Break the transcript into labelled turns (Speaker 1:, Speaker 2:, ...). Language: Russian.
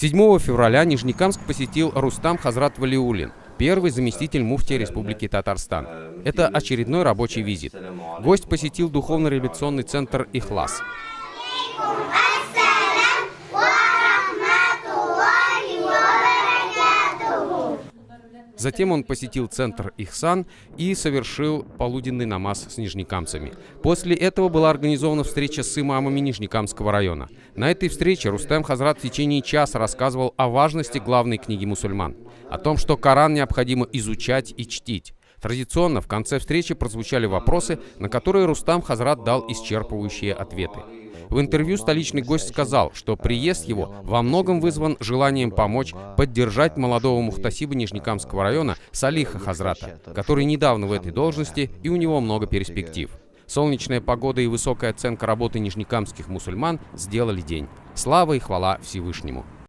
Speaker 1: 7 февраля Нижнекамск посетил Рустам Хазрат Валиуллин, первый заместитель муфтия Республики Татарстан. Это очередной рабочий визит. Гость посетил духовно-реабилитационный центр «Ихлас». Затем он посетил центр «Ихсан» и совершил полуденный намаз с нижнекамцами. После этого была организована встреча с имамами Нижнекамского района. На этой встрече Рустам Хазрат в течение часа рассказывал о важности главной книги мусульман, о том, что Коран необходимо изучать и чтить. Традиционно в конце встречи прозвучали вопросы, на которые Рустам Хазрат дал исчерпывающие ответы. В интервью столичный гость сказал, что приезд его во многом вызван желанием помочь поддержать молодого мухтасиба Нижнекамского района Салиха Хазрата, который недавно в этой должности и у него много перспектив. Солнечная погода и высокая оценка работы нижнекамских мусульман сделали день. Слава и хвала Всевышнему!